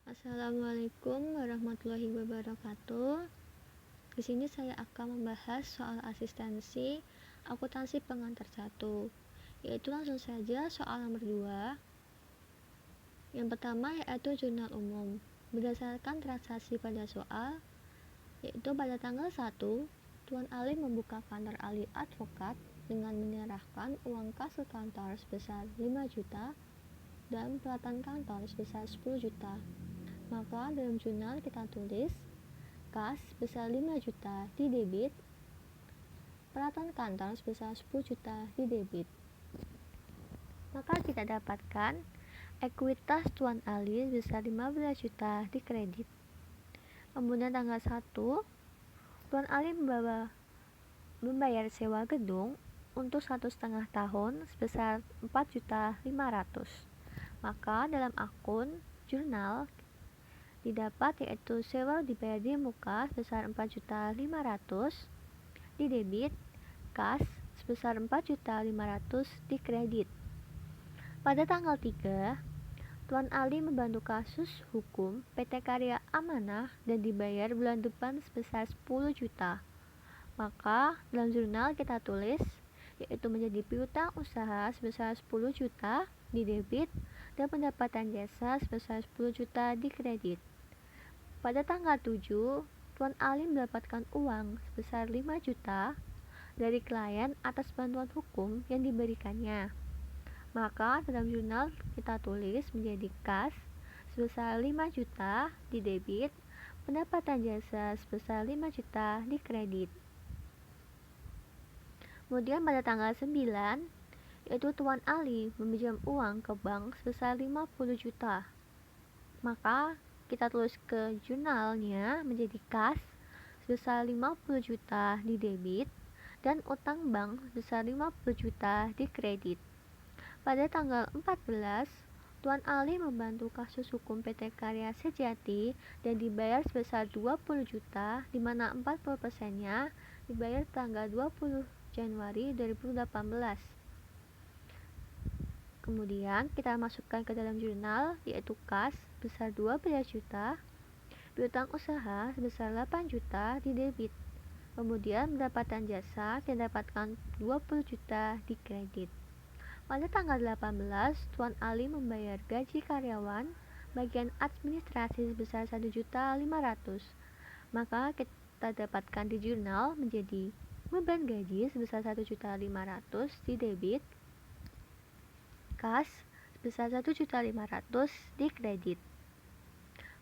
Assalamualaikum warahmatullahi wabarakatuh. Di sini saya akan membahas soal asistensi akuntansi pengantar 1, yaitu langsung saja soal nomor 2. Yang pertama yaitu jurnal umum. Berdasarkan transaksi pada soal, yaitu pada tanggal 1, Tuan Ali membuka kantor ahli advokat dengan menyerahkan uang kas ke kantor sebesar 5 juta dan peralatan kantor sebesar 10 juta. Maka dalam jurnal kita tulis kas sebesar 5 juta di debit, peralatan kantor sebesar 10 juta di debit. Maka kita dapatkan ekuitas Tuan Ali sebesar 15 juta di kredit. Kemudian tanggal 1, Tuan Ali membayar sewa gedung untuk 1,5 tahun sebesar 4.500.000. Maka dalam akun jurnal didapat yaitu sewa dibayar di muka sebesar 4.500.000 di debit, kas sebesar 4.500.000 di kredit. Pada tanggal 3, Tuan Ali membantu kasus hukum PT Karya Amanah dan dibayar bulan depan sebesar 10 juta. Maka dalam jurnal kita tulis yaitu menjadi piutang usaha sebesar 10 juta di debit dan pendapatan jasa sebesar 10 juta di kredit. Pada tanggal 7, Tuan Ali mendapatkan uang sebesar 5 juta dari klien atas bantuan hukum yang diberikannya. Maka dalam jurnal kita tulis menjadi kas sebesar 5 juta di debit, pendapatan jasa sebesar 5 juta di kredit. Kemudian pada tanggal 9, yaitu Tuan Ali meminjam uang ke bank sebesar 50 juta. Maka kita tulis ke jurnalnya menjadi kas sebesar 50 juta di debit dan utang bank sebesar 50 juta di kredit. Pada tanggal 14, Tuan Ali membantu kasus hukum PT Karya Sejati dan dibayar sebesar 20 juta, di mana 40%-nya dibayar tanggal 20 Januari 2018. Kemudian kita masukkan ke dalam jurnal yaitu kas sebesar 12 juta, piutang usaha sebesar 8 juta di debit. Kemudian pendapatan jasa didapatkan 20 juta di kredit. Pada tanggal 18, Tuan Ali membayar gaji karyawan bagian administrasi sebesar 1.500.000. Maka kita dapatkan di jurnal menjadi beban gaji sebesar 1.500.000 di debit, kas sebesar 1.500.000 di kredit.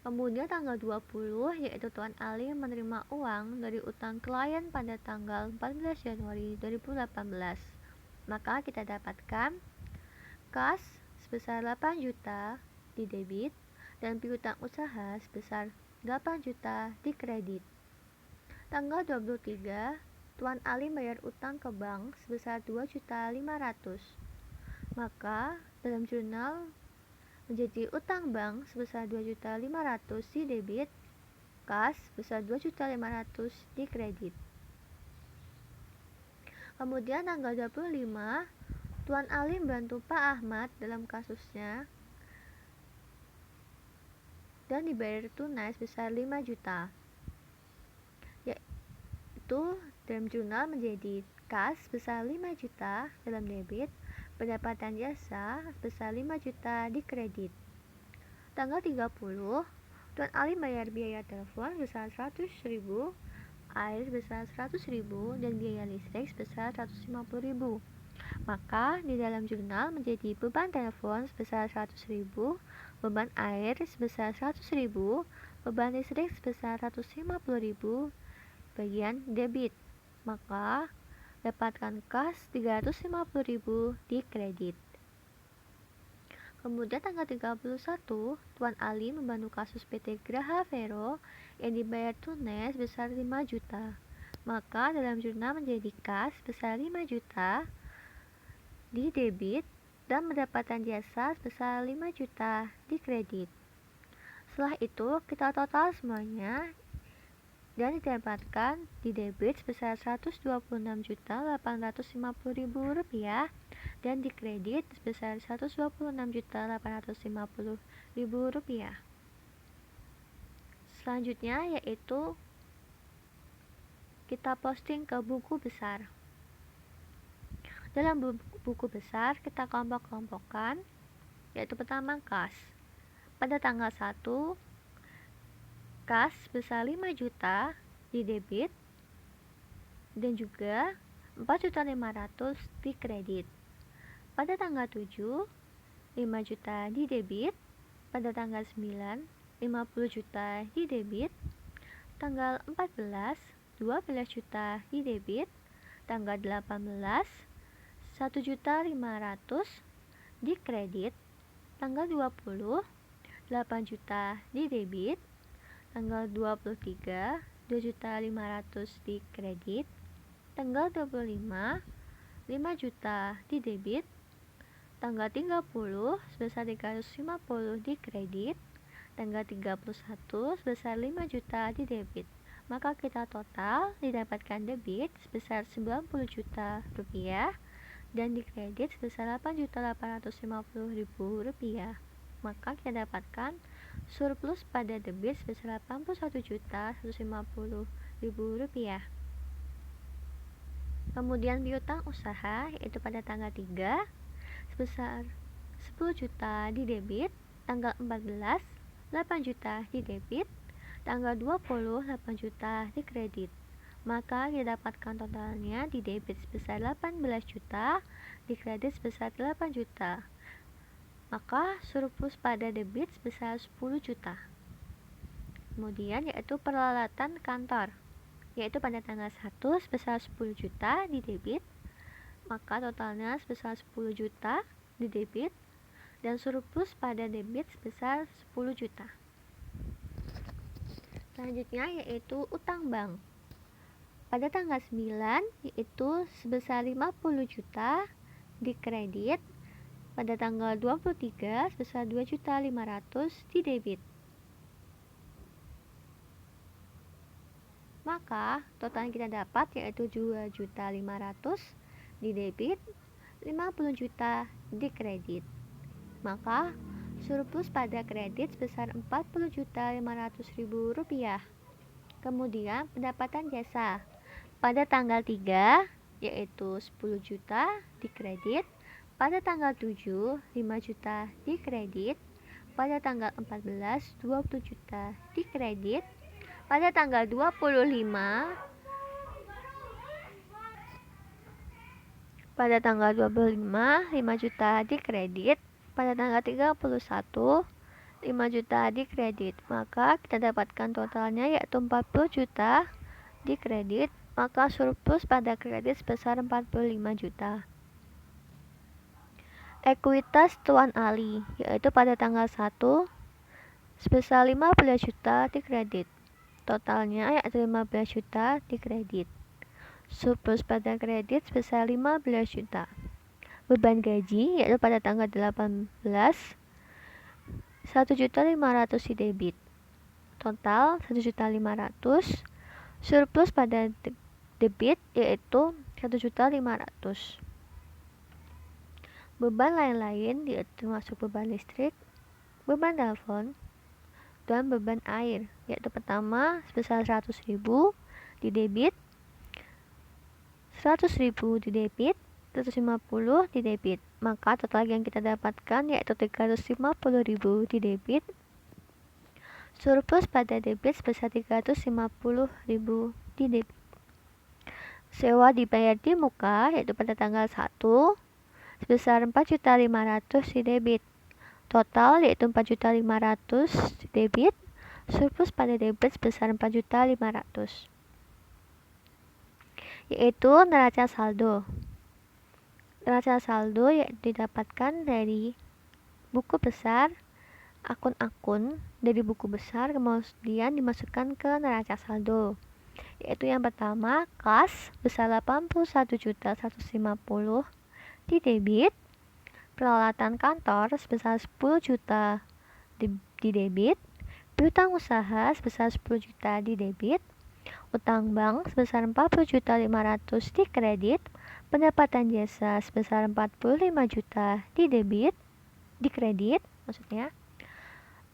Kemudian tanggal 20 yaitu Tuan Ali menerima uang dari utang klien pada tanggal 14 Januari 2018. Maka kita dapatkan kas sebesar 8 juta di debit dan piutang usaha sebesar 8 juta di kredit. Tanggal 23, Tuan Ali bayar utang ke bank sebesar 2.500.000. Maka dalam jurnal menjadi utang bank sebesar 2.500.000 di debit, kas sebesar 2.500.000 di kredit. Kemudian tanggal 25, Tuan Ali membantu Pak Ahmad dalam kasusnya dan dibayar tunai sebesar 5 juta. Yaitu dalam jurnal menjadi kas sebesar 5 juta dalam debit, pendapatan jasa sebesar 5 juta di kredit. Tanggal 30, Tuan Ali bayar biaya telepon sebesar 100.000, air sebesar 100.000 dan biaya listrik sebesar 150.000. Maka di dalam jurnal menjadi beban telepon sebesar 100.000, beban air sebesar 100.000, beban listrik sebesar 150.000 bagian debit. Maka dapatkan kas 350.000 di kredit. Kemudian tanggal 31, Tuan Ali membantu kasus PT Graha Vero yang dibayar tunai sebesar 5 juta. Maka dalam jurnal menjadi kas sebesar 5 juta di debit dan pendapatan jasa sebesar 5 juta di kredit. Setelah itu kita total semuanya dan didapatkan di debit sebesar Rp126.850.000 dan di kredit sebesar Rp126.850.000. Selanjutnya yaitu kita posting ke buku besar. Dalam buku besar kita kelompok-kelompokkan, yaitu pertama kas. Pada tanggal 1, kas sebesar 5 juta di debit dan juga 4.500.000 di kredit. Pada tanggal 7, 5 juta di debit. Pada tanggal 9, 50 juta di debit. Tanggal 14, 12 juta di debit. Tanggal 18, 1.500.000 di kredit. Tanggal 20, 8 juta di debit. Tanggal 23, 2.500.000 di kredit. Tanggal 25, 5 juta di debit. Tanggal 30 sebesar 350 di kredit. Tanggal 31 sebesar 5 juta di debit. Maka kita total didapatkan debit sebesar 90 juta rupiah dan di kredit sebesar 8.850.000 rupiah. Maka kita dapatkan surplus pada debit sebesar 81.150.000 rupiah. Kemudian piutang usaha yaitu pada tanggal 3 sebesar 10 juta di debit, tanggal 14 8 juta di debit, tanggal 20 8 juta di kredit. Maka didapatkan totalnya di debit sebesar 18 juta, di kredit sebesar 8 juta. Maka surplus pada debit sebesar 10 juta. Kemudian yaitu peralatan kantor, yaitu pada tanggal 1 sebesar 10 juta di debit, maka totalnya sebesar 10 juta di debit dan surplus pada debit sebesar 10 juta. Selanjutnya yaitu utang bank. Pada tanggal 9 yaitu sebesar 50 juta di kredit. Pada tanggal 23 sebesar 2.500.000 di debit. Maka total yang kita dapat yaitu 2.500.000 di debit, 50 juta di kredit. Maka surplus pada kredit sebesar 40.500.000 rupiah. Kemudian pendapatan jasa pada tanggal 3 yaitu 10 juta di kredit. Pada tanggal 7 5 juta di kredit. Pada tanggal 14 20 juta di kredit. Pada tanggal 25 5 juta di kredit. Pada tanggal 31 5 juta di kredit. Maka kita dapatkan totalnya yaitu 40 juta di kredit. Maka surplus pada kredit sebesar 45 juta. Ekuitas Tuan Ali yaitu pada tanggal 1 sebesar 15 juta di kredit. Totalnya yaitu 15 juta di kredit. Surplus pada kredit sebesar 15 juta. Beban gaji yaitu pada tanggal 18 1.500.000 di debit. Total 1.500.000. Surplus pada debit yaitu 1.500.000. Beban lain-lain yaitu termasuk beban listrik, beban telepon, dan beban air, yaitu pertama sebesar 100.000 di debit, 100.000 di debit, 150 di debit. Maka total yang kita dapatkan yaitu 350.000 di debit. Surplus pada debit sebesar 350.000 di debit. Sewa dibayar di muka yaitu pada tanggal 1 sebesar 4.500.000 di debit. Total yaitu 4.500.000 di debit. Surplus pada debit sebesar 4.500.000. Yaitu neraca saldo. Neraca saldo yang didapatkan dari buku besar, akun-akun dari buku besar kemudian dimasukkan ke neraca saldo. Yaitu yang pertama kas besar 81.150 di debit, peralatan kantor sebesar 10 juta di debit, piutang usaha sebesar 10 juta di debit, utang bank sebesar 40.500 di kredit, pendapatan jasa sebesar 45 juta di debit, di kredit maksudnya.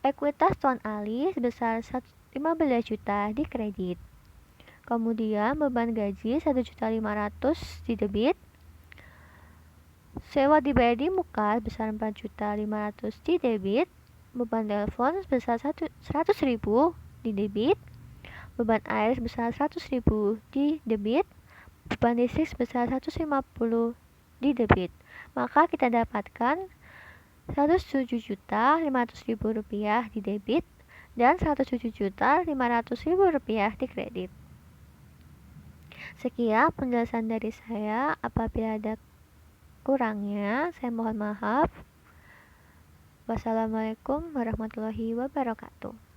Ekuitas Tuan Ali sebesar 15 juta di kredit. Kemudian beban gaji 1.500.000 di debit. Sewa dibayar di muka sebesar 4.500.000 di debit. Beban telepon sebesar 100.000 di debit. Beban air sebesar 100.000 di debit. Beban listrik sebesar 150 di debit. Maka kita dapatkan 107.500.000 rupiah di debit dan 107.500.000 rupiah di kredit. Sekian penjelasan dari saya. Apabila ada kurangnya, saya mohon maaf. Wassalamualaikum warahmatullahi wabarakatuh.